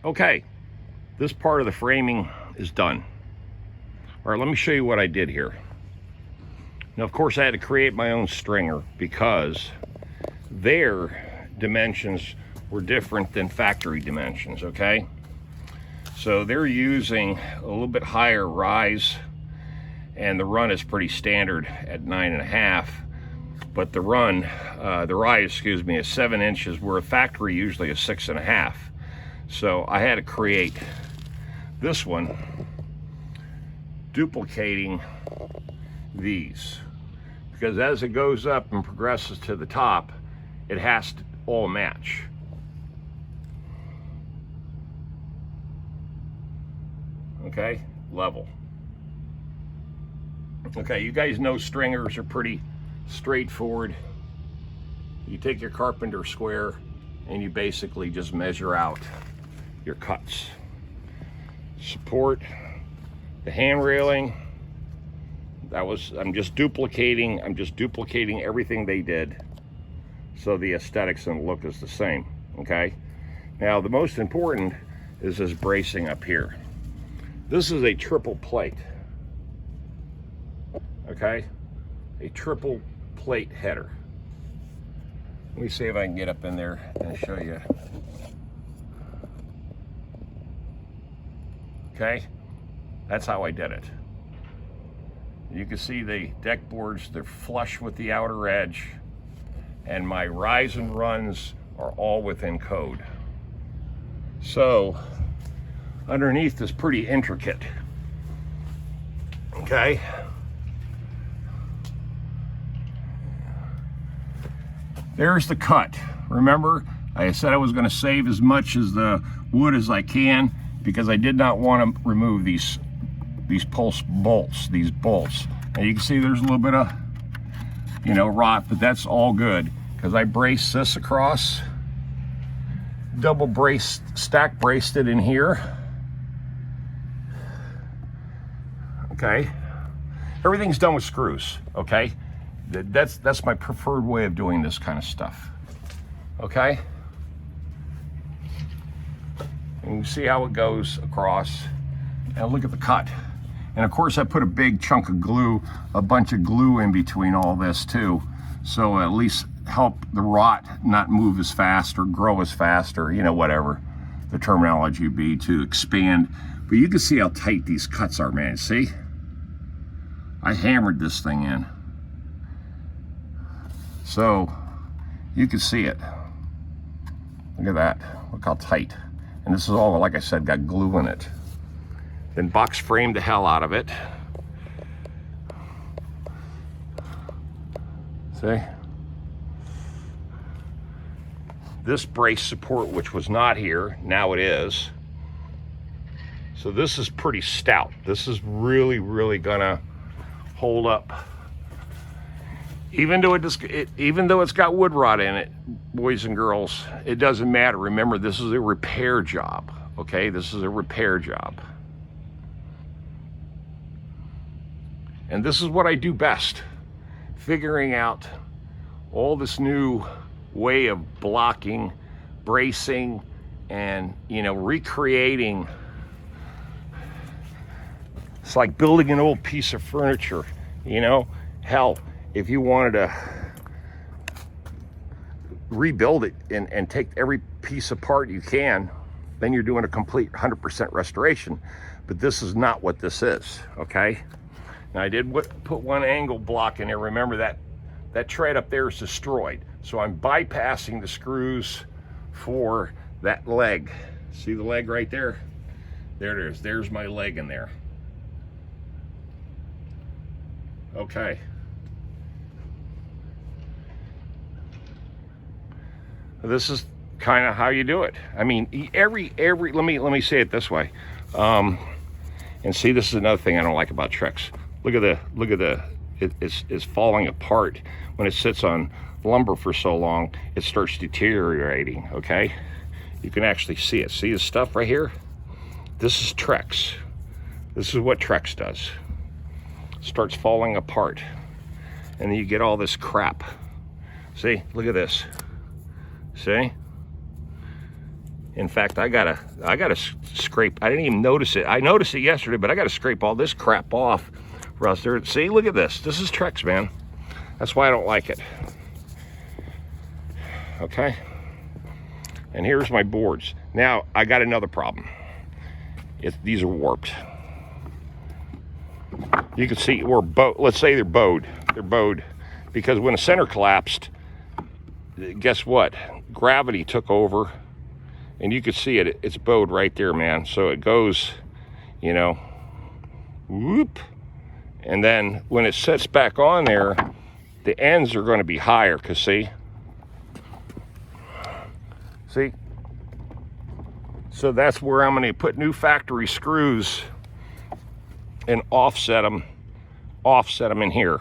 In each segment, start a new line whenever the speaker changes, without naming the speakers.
Okay, this part of the framing is done. All right, let me show you what I did here. Now, of course, I had to create my own stringer because their dimensions were different than factory dimensions, okay? So they're using a little bit higher rise, and the run is pretty standard at 9.5, but the rise, excuse me, is 7 inches, where a factory usually is 6.5. So I had to create this one, duplicating these, because as it goes up and progresses to the top, it has to all match. Okay, level. Okay, you guys know stringers are pretty straightforward. You take your carpenter square and you basically just measure out your cuts. Support, the hand railing, I'm just duplicating everything they did, so the aesthetics and look is the same, okay? Now, the most important is this bracing up here. This is a triple plate, okay? A triple plate header. Let me see if I can get up in there and show you. Okay, that's how I did it. You can see the deck boards, they're flush with the outer edge, and my rise and runs are all within code. So underneath is pretty intricate, okay? There's the cut. Remember, I said I was going to save as much as the wood as I can, because I did not want to remove these pulse bolts, these bolts. And you can see there's a little bit of, rot, but that's all good, because I braced this across, double braced, stack braced it in here. Okay, everything's done with screws, okay? That's my preferred way of doing this kind of stuff, okay? And you see how it goes across, and look at the cut. And of course I put a big chunk of glue, a bunch of glue in between all this too, so at least help the rot not move as fast or grow as fast, or whatever the terminology be, to expand. But you can see how tight these cuts are, man. See? I hammered this thing in. So you can see it. Look at that. Look how tight. And this is all, like I said, got glue in it. Then box framed the hell out of it. See? This brace support, which was not here, now it is. So this is pretty stout. This is really, really gonna hold up. Even though it's got wood rot in it, boys and girls, it doesn't matter. Remember, this is a repair job, okay? This is a repair job. And this is what I do best, figuring out all this new way of blocking, bracing, and recreating. It's like building an old piece of furniture, hell, if you wanted to rebuild it and take every piece apart you can, then you're doing a complete 100% restoration. But this is not what this is, okay? Now I did put one angle block in there. Remember that tread up there is destroyed. So I'm bypassing the screws for that leg. See the leg right there? There it is. There's my leg in there. Okay. This is kind of how you do it. I mean, every let me say it this way. And see, this is another thing I don't like about TREX. Look at it's falling apart. When it sits on lumber for so long, it starts deteriorating, okay? You can actually see it. See this stuff right here? This is TREX. This is what TREX does. It starts falling apart. And then you get all this crap. See, look at this. See? In fact, I gotta scrape. I didn't even notice it. I noticed it yesterday, but I gotta scrape all this crap off. Russ, there. See, look at this. This is TREX, man. That's why I don't like it. Okay. And here's my boards. Now I got another problem. These are warped. You can see we're bowed. Let's say they're bowed. They're bowed because when the center collapsed, guess what? Gravity took over. And you can see it, it's bowed right there, man. So it goes, you know, whoop. And then when it sets back on there, the ends are going to be higher, because see? So that's where I'm going to put new factory screws and offset them in here.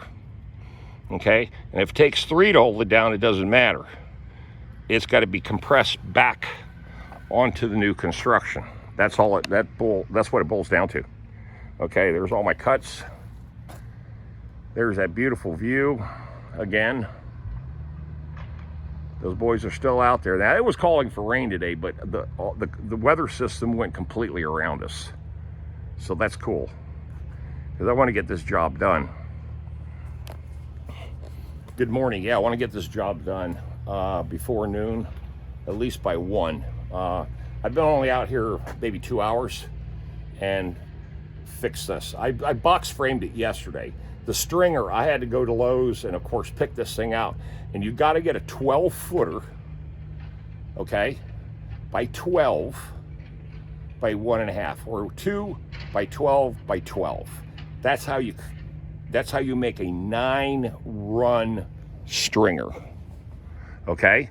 Okay? And if it takes 3 to hold it down, it doesn't matter. It's got to be compressed back onto the new construction. That's all that's what it boils down to. Okay, there's all my cuts. There's that beautiful view again. Those boys are still out there. Now, it was calling for rain today, but the weather system went completely around us. So that's cool, because I want to get this job done. Good morning. Yeah, I want to get this job done before noon, at least by 1. I've been only out here maybe 2 hours and fixed this. I box framed it yesterday. The stringer, I had to go to Lowe's and of course pick this thing out. And you got to get a 12-footer, okay, by 12 by 1.5, or 2 by 12 by 12. That's how you make a 9-run stringer. Okay,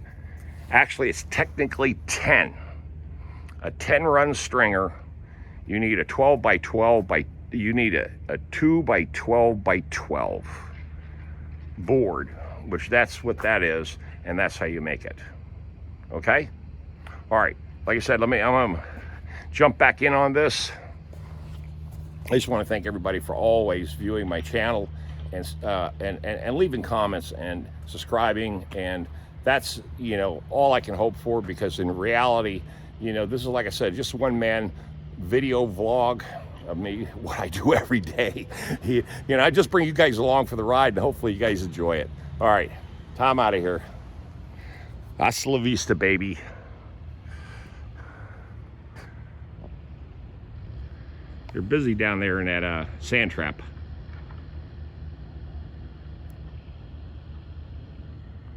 actually it's technically 10. A 10-run stringer, you need a 12 by 12 by, you need a 2 by 12 by 12 board, which that's what that is, and that's how you make it. Okay? All right, like I said, I'm gonna jump back in on this. I just want to thank everybody for always viewing my channel and leaving comments and subscribing, and that's, you know, all I can hope for, because in reality, you know, this is, like I said, just one-man video vlog of me, what I do every day. You know, I just bring you guys along for the ride, and hopefully you guys enjoy it. All right, Tom out of here. Hasta la vista, baby. They're busy down there in that sand trap.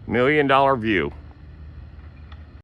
$1 million view.